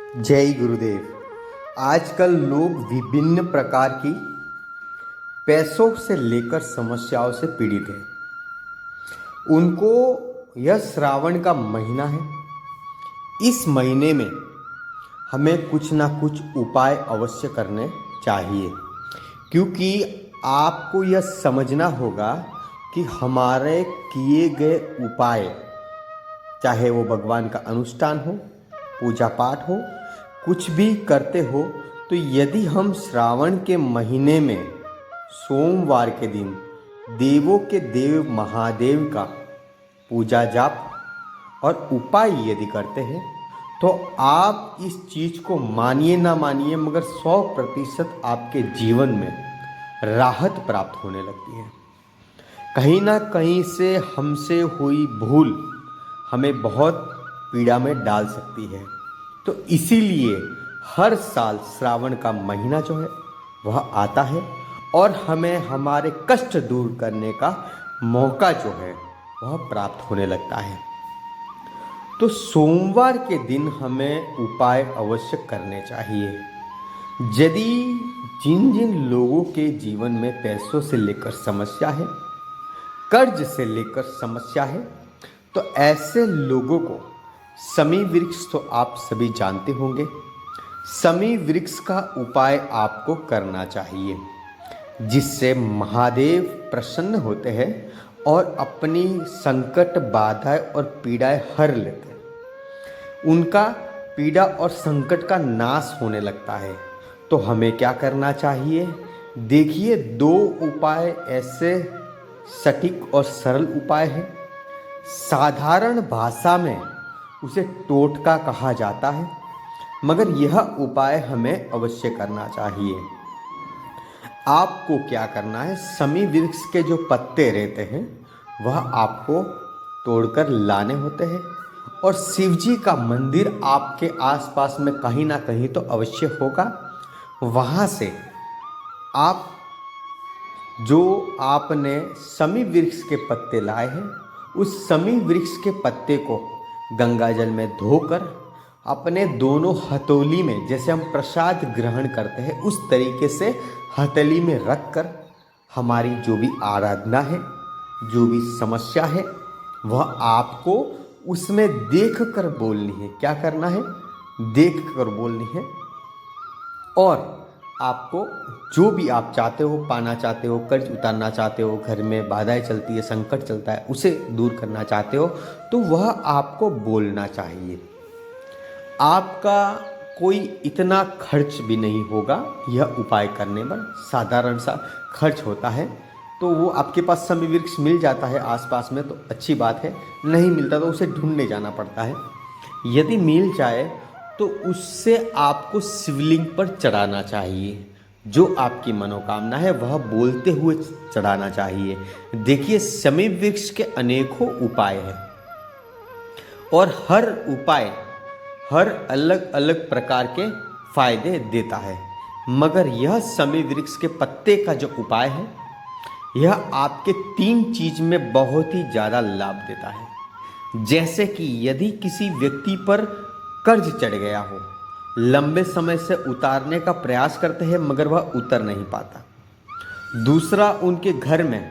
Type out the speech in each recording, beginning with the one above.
जय गुरुदेव। आजकल लोग विभिन्न प्रकार की पैसों से लेकर समस्याओं से पीड़ित हैं। उनको यह श्रावण का महीना है। इस महीने में हमें कुछ ना कुछ उपाय अवश्य करने चाहिए, क्योंकि आपको यह समझना होगा कि हमारे किए गए उपाय, चाहे वो भगवान का अनुष्ठान हो, पूजा पाठ हो, कुछ भी करते हो, तो यदि हम श्रावण के महीने में सोमवार के दिन देवों के देव महादेव का पूजा जाप और उपाय यदि करते हैं, तो आप इस चीज़ को मानिए ना मानिए, मगर 100% आपके जीवन में राहत प्राप्त होने लगती है। कहीं ना कहीं से हमसे हुई भूल हमें बहुत पीड़ा में डाल सकती है। तो इसीलिए हर साल श्रावण का महीना जो है वह आता है और हमें हमारे कष्ट दूर करने का मौका जो है वह प्राप्त होने लगता है। तो सोमवार के दिन हमें उपाय अवश्य करने चाहिए। यदि जिन जिन लोगों के जीवन में पैसों से लेकर समस्या है, कर्ज से लेकर समस्या है, तो ऐसे लोगों को शमी वृक्ष तो आप सभी जानते होंगे। शमी वृक्ष का उपाय आपको करना चाहिए, जिससे महादेव प्रसन्न होते हैं और अपनी संकट, बाधाएं और पीड़ाएं हर लेते हैं। उनका पीड़ा और संकट का नाश होने लगता है। तो हमें क्या करना चाहिए? देखिए, 2 उपाय ऐसे सटीक और सरल उपाय हैं। साधारण भाषा में उसे टोटका कहा जाता है, मगर यह उपाय हमें अवश्य करना चाहिए। आपको क्या करना है? शमी वृक्ष के जो पत्ते रहते हैं वह आपको तोड़कर लाने होते हैं, और शिव जी का मंदिर आपके आसपास में कहीं ना कहीं तो अवश्य होगा। वहाँ से आप जो आपने शमी वृक्ष के पत्ते लाए हैं, उस शमी वृक्ष के पत्ते को गंगा जल में धोकर अपने दोनों हथेली में, जैसे हम प्रसाद ग्रहण करते हैं उस तरीके से हथेली में रखकर, हमारी जो भी आराधना है, जो भी समस्या है, वह आपको उसमें देख कर बोलनी है। क्या करना है? देख कर बोलनी है। और आपको जो भी आप चाहते हो, पाना चाहते हो, कर्ज उतारना चाहते हो, घर में बाधाएं चलती है, संकट चलता है, उसे दूर करना चाहते हो, तो वह आपको बोलना चाहिए। आपका कोई इतना खर्च भी नहीं होगा यह उपाय करने पर। साधारण सा खर्च होता है, तो वो आपके पास शमी वृक्ष मिल जाता है आसपास में तो अच्छी बात है, नहीं मिलता तो उसे ढूंढने जाना पड़ता है। यदि मिल जाए तो उससे आपको शिवलिंग पर चढ़ाना चाहिए। जो आपकी मनोकामना है वह बोलते हुए चढ़ाना चाहिए। देखिए, शमी वृक्ष के अनेकों उपाय हैं और हर उपाय हर अलग अलग प्रकार के फायदे देता है, मगर यह शमी वृक्ष के पत्ते का जो उपाय है, यह आपके 3 चीज में बहुत ही ज़्यादा लाभ देता है। जैसे कि यदि किसी व्यक्ति पर कर्ज चढ़ गया हो, लंबे समय से उतारने का प्रयास करते हैं मगर वह उतर नहीं पाता। दूसरा, उनके घर में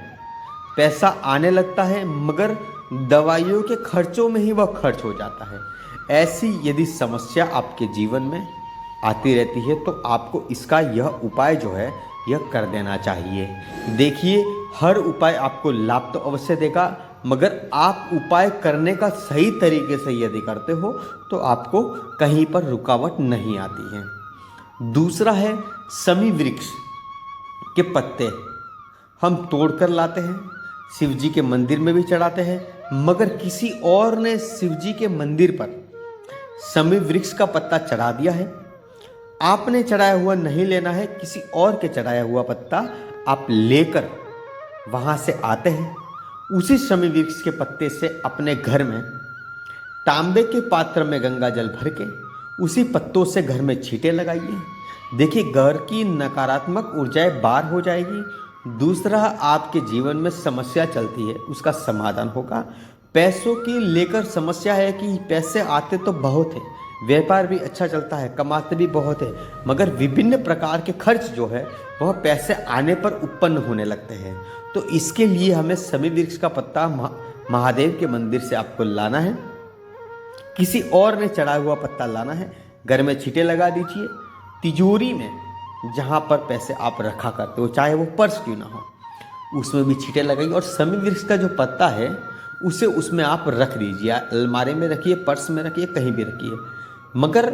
पैसा आने लगता है मगर दवाइयों के खर्चों में ही वह खर्च हो जाता है। ऐसी यदि समस्या आपके जीवन में आती रहती है तो आपको इसका यह उपाय जो है यह कर देना चाहिए। देखिए, हर उपाय आपको लाभ तो अवश्य देगा, मगर आप उपाय करने का सही तरीके से यदि करते हो तो आपको कहीं पर रुकावट नहीं आती है। दूसरा है, शमी वृक्ष के पत्ते हम तोड़कर लाते हैं, शिव जी के मंदिर में भी चढ़ाते हैं, मगर किसी और ने शिव जी के मंदिर पर शमी वृक्ष का पत्ता चढ़ा दिया है। आपने चढ़ाया हुआ नहीं लेना है, किसी और के चढ़ाया हुआ पत्ता आप लेकर वहाँ से आते हैं। उसी शमी वृक्ष के पत्ते से अपने घर में तांबे के पात्र में गंगा जल भर के उसी पत्तों से घर में छींटे लगाइए। देखिए, घर की नकारात्मक ऊर्जाएं बाहर हो जाएगी। दूसरा, आपके जीवन में समस्या चलती है उसका समाधान होगा। पैसों की लेकर समस्या है कि पैसे आते तो बहुत है व्यापार भी अच्छा चलता है, कमाते भी बहुत है, मगर विभिन्न प्रकार के खर्च जो है वह पैसे आने पर उत्पन्न होने लगते हैं। तो इसके लिए हमें शमी वृक्ष का पत्ता महादेव के मंदिर से आपको लाना है, किसी और ने चढ़ा हुआ पत्ता लाना है, घर में छींटे लगा दीजिए, तिजोरी में जहाँ पर पैसे आप रखा करते हो, चाहे वो पर्स क्यों ना हो, उसमें भी छींटे लगाइए और शमी वृक्ष का जो पत्ता है उसे उसमें आप रख दीजिए, अलमारी में रखिए, पर्स में रखिए, कहीं भी रखिए, मगर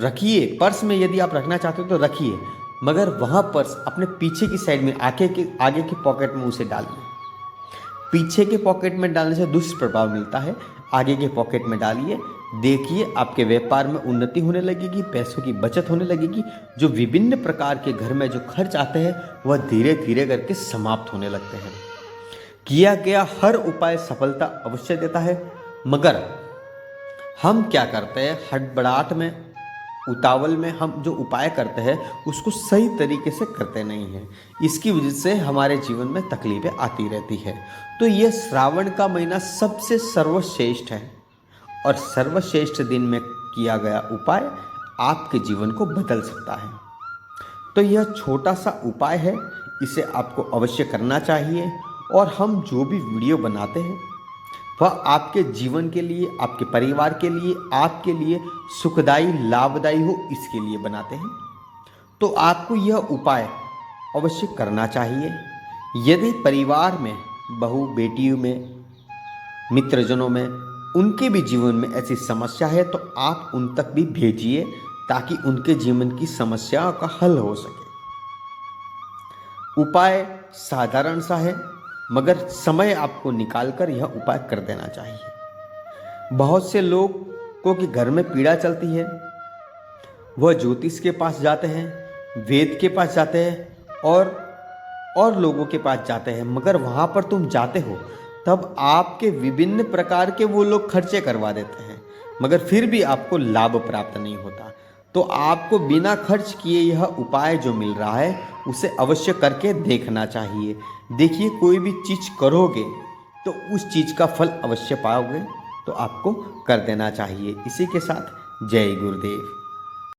रखिए। पर्स में यदि आप रखना चाहते हो तो रखिए, मगर वहाँ पर्स अपने पीछे की साइड में आगे की पॉकेट में उसे डालिए। पीछे के पॉकेट में डालने से दुष्प्रभाव मिलता है, आगे के पॉकेट में डालिए। देखिए आपके व्यापार में उन्नति होने लगेगी, पैसों की बचत होने लगेगी, जो विभिन्न प्रकार के घर में जो खर्च आते हैं वह धीरे धीरे करके समाप्त होने लगते हैं। किया गया हर उपाय सफलता अवश्य देता है, मगर हम क्या करते हैं, हड़बड़ाहट में, उतावल में हम जो उपाय करते हैं उसको सही तरीके से करते नहीं हैं। इसकी वजह से हमारे जीवन में तकलीफें आती रहती है। तो यह श्रावण का महीना सबसे सर्वश्रेष्ठ है और सर्वश्रेष्ठ दिन में किया गया उपाय आपके जीवन को बदल सकता है। तो यह छोटा सा उपाय है, इसे आपको अवश्य करना चाहिए। और हम जो भी वीडियो बनाते हैं वह आपके जीवन के लिए, आपके परिवार के लिए, आपके लिए सुखदायी लाभदायी हो, इसके लिए बनाते हैं। तो आपको यह उपाय अवश्य करना चाहिए। यदि परिवार में, बहू बेटियों में, मित्रजनों में, उनके भी जीवन में ऐसी समस्या है तो आप उन तक भी भेजिए, ताकि उनके जीवन की समस्याओं का हल हो सके। उपाय साधारण सा है, मगर समय आपको निकालकर यह उपाय कर देना चाहिए। बहुत से लोगों के घर में पीड़ा चलती है, वह ज्योतिष के पास जाते हैं, वेद के पास जाते हैं और लोगों के पास जाते हैं, मगर वहाँ पर तुम जाते हो तब आपके विभिन्न प्रकार के वो लोग खर्चे करवा देते हैं, मगर फिर भी आपको लाभ प्राप्त नहीं होता। तो आपको बिना खर्च किए यह उपाय जो मिल रहा है उसे अवश्य करके देखना चाहिए। देखिए, कोई भी चीज़ करोगे तो उस चीज़ का फल अवश्य पाओगे, तो आपको कर देना चाहिए। इसी के साथ जय गुरुदेव।